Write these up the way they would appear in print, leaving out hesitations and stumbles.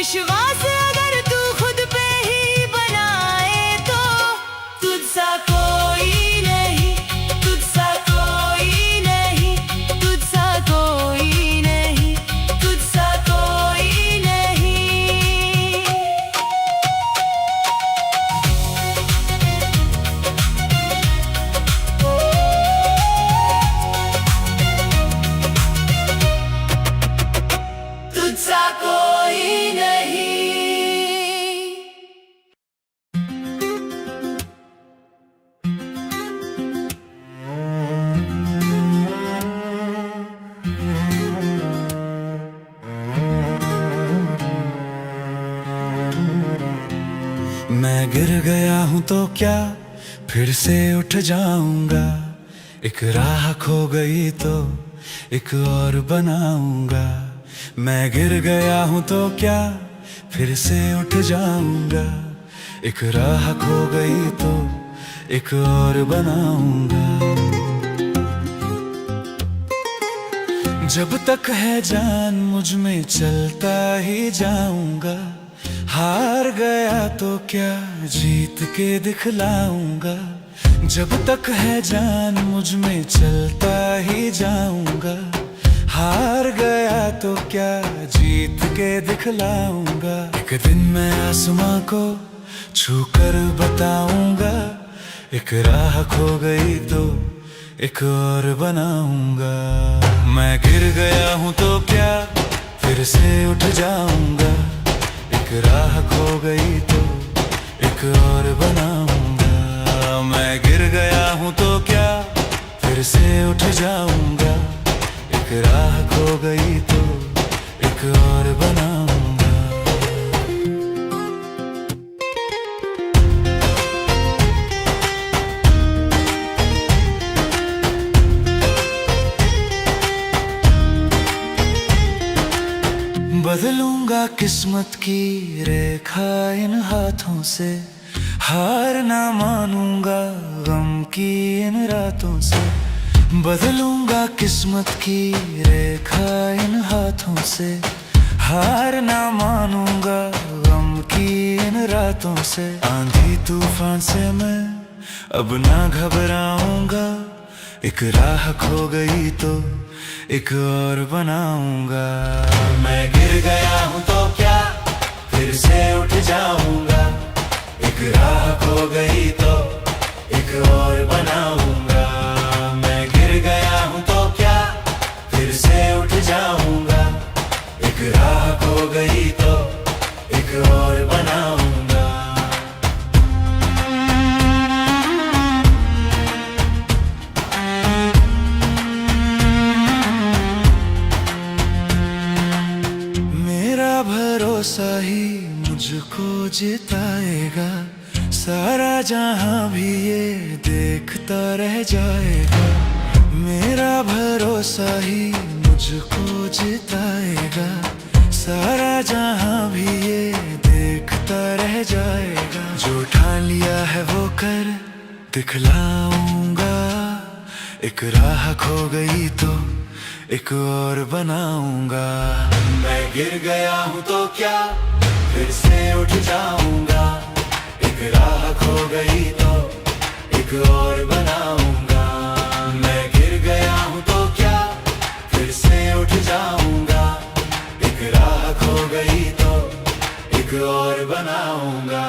विश्वास अगर तू खुद पे ही बनाए तो तुझसा कोई नहीं, तुझसा कोई नहीं, तुझसा कोई नहीं, तुझसा कोई नहीं। तुझसा कोई नहीं। मैं गिर गया हूँ तो क्या फिर से उठ जाऊंगा, एक राह खो गई तो एक और बनाऊंगा। मैं गिर गया हूँ तो क्या फिर से उठ जाऊंगा, एक राह खो गई तो एक और बनाऊंगा। जब तक है जान मुझ में चलता ही जाऊंगा, हार गया तो क्या जीत के दिखलाऊंगा। जब तक है जान मुझ में चलता ही जाऊंगा, हार गया तो क्या जीत के दिखलाऊंगा। एक दिन मैं आसमां को छू कर बताऊंगा, एक राह खो गई तो एक और बनाऊंगा। मैं गिर गया हूँ तो क्या फिर से उठ जाऊंगा, एक राह खो गई तो एक और बनाऊंगा। मैं गिर गया हूँ तो क्या फिर से उठ जाऊंगा, एक राह खो गई तो एक और बनाऊंगा। बदलूंगा किस्मत की रेखा इन हाथों से, हार ना मानूंगा गम की इन रातों से। बदलूंगा किस्मत की रेखा इन हाथों से, हार ना मानूंगा गम की इन रातों से। आंधी तूफान से मैं अब ना घबराऊंगा, एक राह खो गई तो एक और बनाऊंगा। मैं गिर गया हूँ तो क्या फिर से उठ जाऊंगा, एक राह खो गई तो एक और बनाऊंगा। मैं गिर गया हूँ तो क्या फिर से उठ जाऊंगा, एक राह खो गई तो एक और बनाऊंगा। भरोसा ही मुझको जिताएगा, सारा जहां भी ये देखता रह जाएगा। मेरा भरोसा ही मुझको जिताएगा, सारा जहां भी ये देखता रह जाएगा। जो ठान लिया है वो कर दिखलाऊंगा, एक राह खो गई तो एक और बनाऊंगा। मैं गिर गया हूँ तो क्या फिर से उठ जाऊंगा, एक राह खो गई तो एक और बनाऊंगा। मैं गिर गया हूँ तो क्या फिर से उठ जाऊंगा, एक राह खो गई तो एक और बनाऊंगा।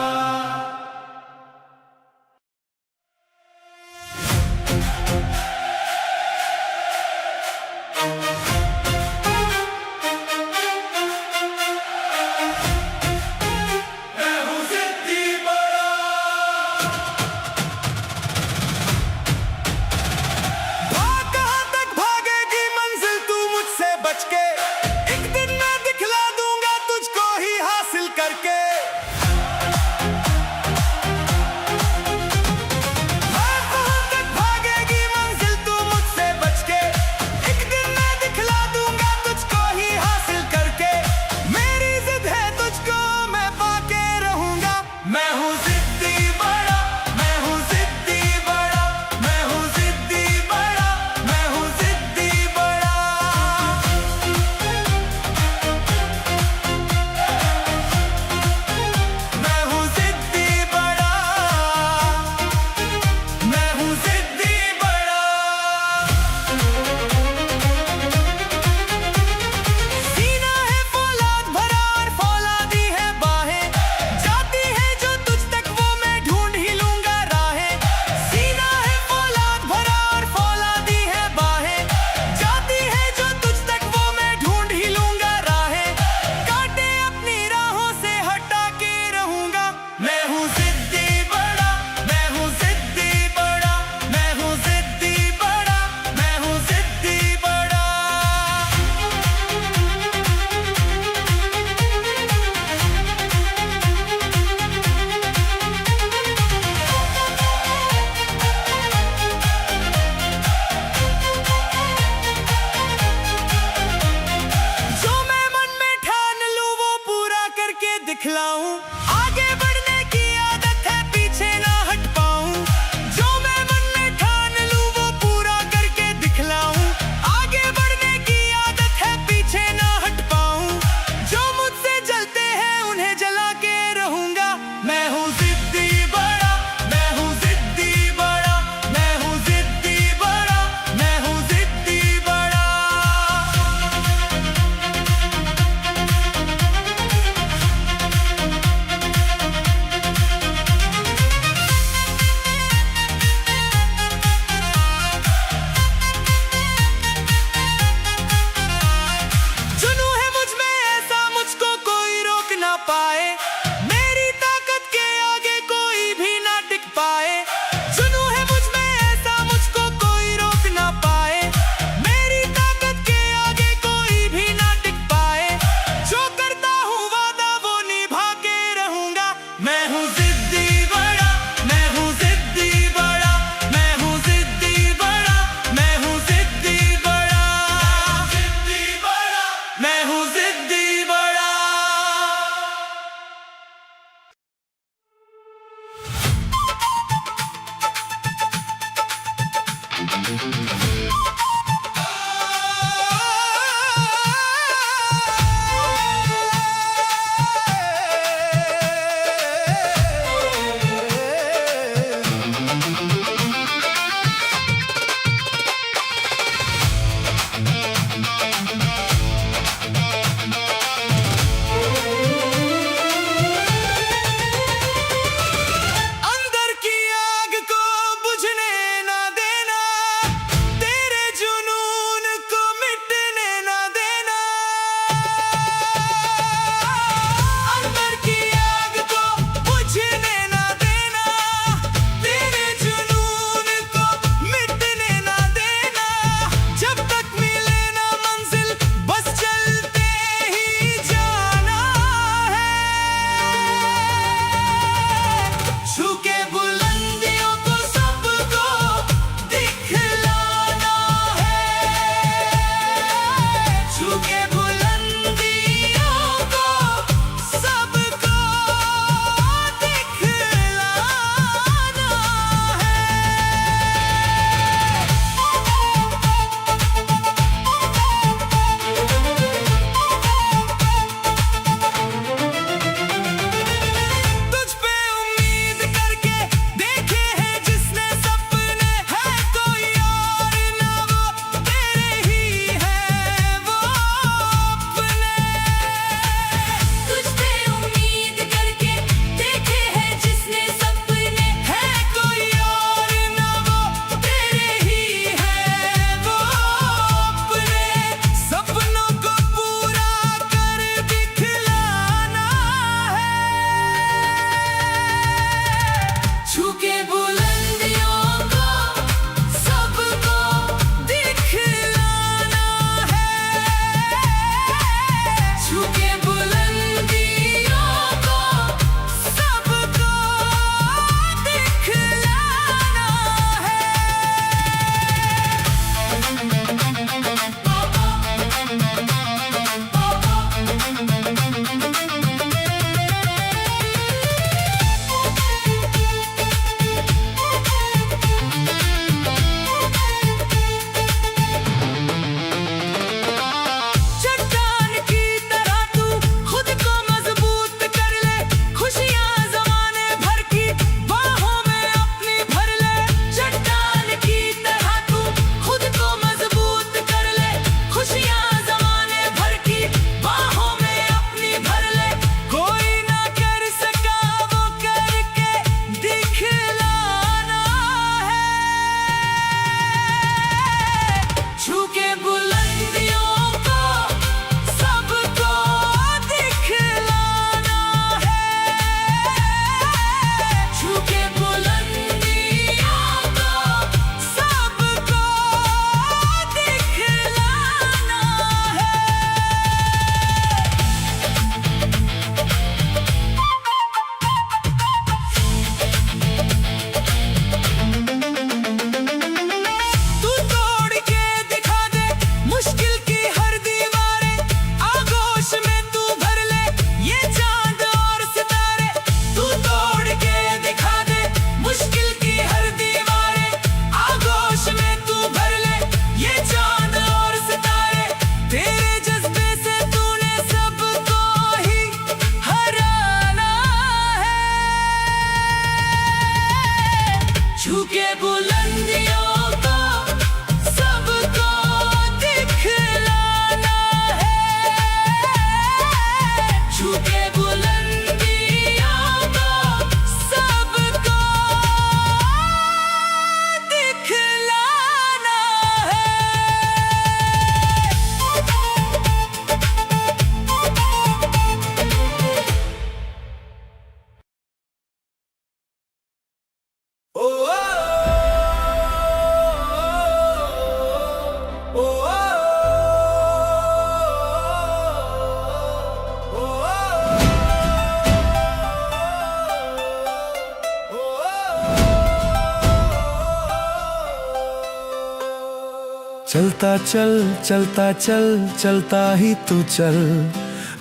चलता चल चलता चल चलता ही तू चल,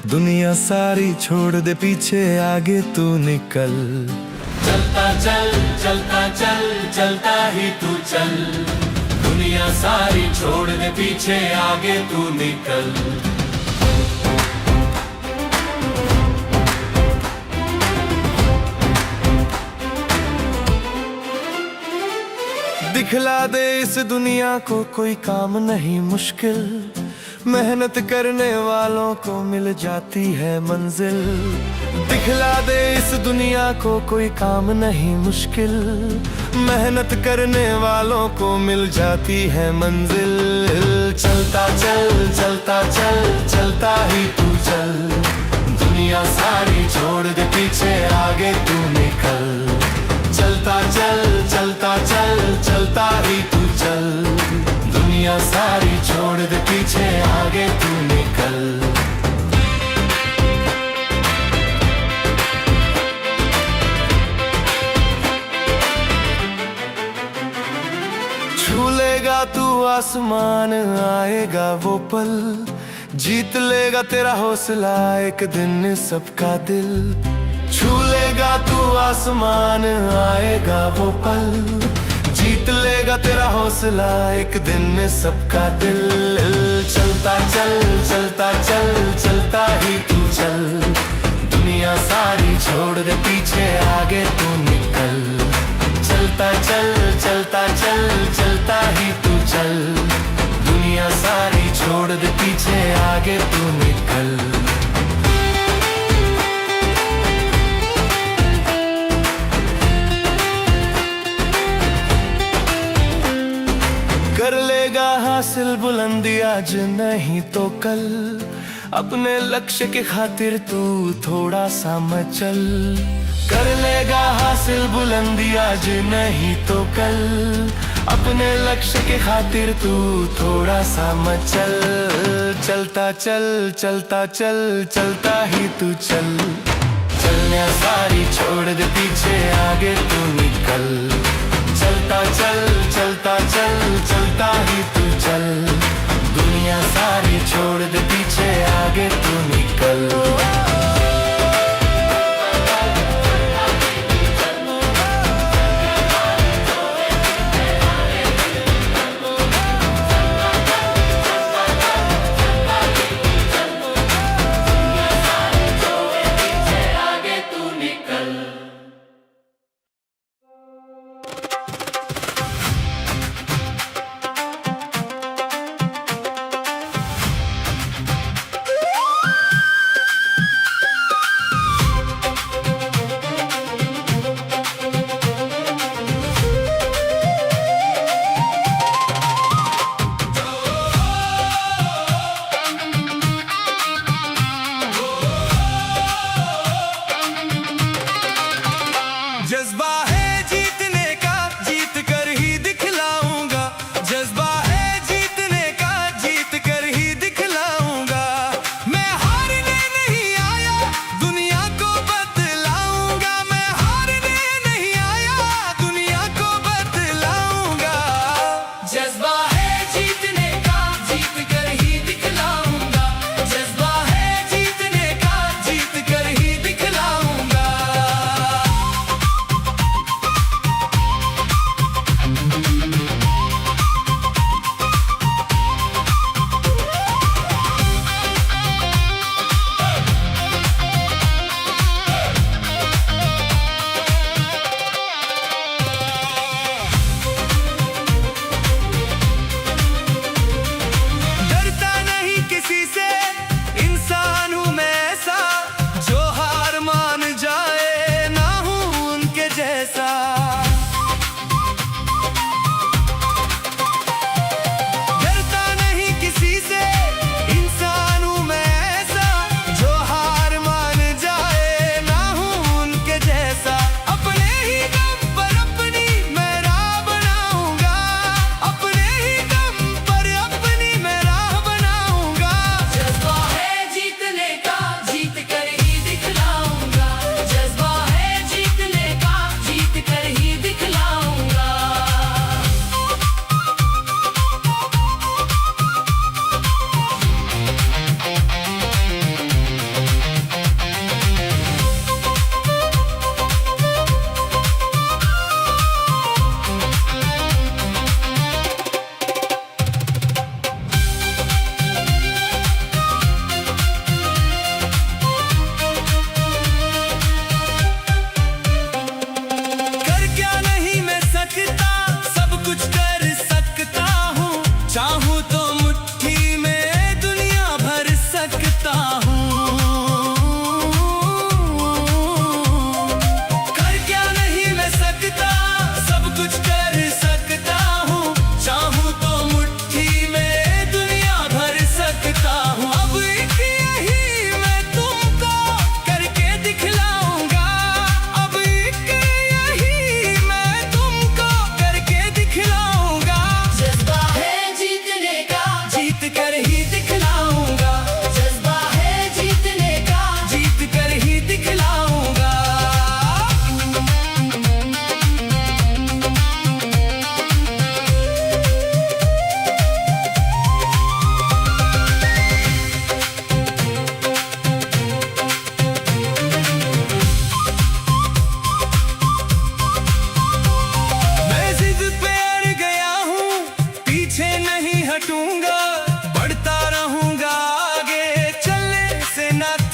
दुनिया सारी छोड़ दे पीछे, आगे तू निकल। चलता चल चलता चल चलता ही तू चल, दुनिया सारी छोड़ दे पीछे, आगे तू निकल। दिखला दे इस दुनिया को कोई काम नहीं मुश्किल, मेहनत करने वालों को मिल जाती है मंजिल। दिखला दे इस दुनिया को कोई काम नहीं मुश्किल, मेहनत करने वालों को मिल जाती है मंजिल। चलता चल चलता चल चलता ही तू चल, दुनिया सारी छोड़ दे पीछे, आगे तू निकल। चलता चल चलता चल चलता ही तू चल, दुनिया सारी छोड़ दे पीछे, आगे तू निकल। छू लेगा तू आसमान, आएगा वो पल, जीत लेगा तेरा हौसला एक दिन सबका दिल। छू लेगा तू आसमान, आएगा वो पल, जीत लेगा तेरा हौसला एक दिन सबका दिल। चलता चल चलता चल चलता ही तू चल, दुनिया सारी छोड़ दे पीछे, आगे तू निकल। चलता चल चलता चल चलता ही तू चल, दुनिया सारी छोड़ दे पीछे, आगे तू निकल। कर लेगा हासिल बुलंदी आज नहीं तो कल, अपने लक्ष्य के खातिर तू थोड़ा सा मचल। कर लेगा हासिल बुलंदी आज नहीं तो कल, अपने लक्ष्य के खातिर तू थोड़ा सा मचल। चलता चल चलता चल चलता ही तू चल, चलने सारी छोड़ दे पीछे, आगे तू निकल। चलता चल चलता चल चलता ही तू चल, दुनिया सारी छोड़ दे पीछे, आगे तू निकल।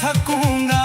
थकूंगा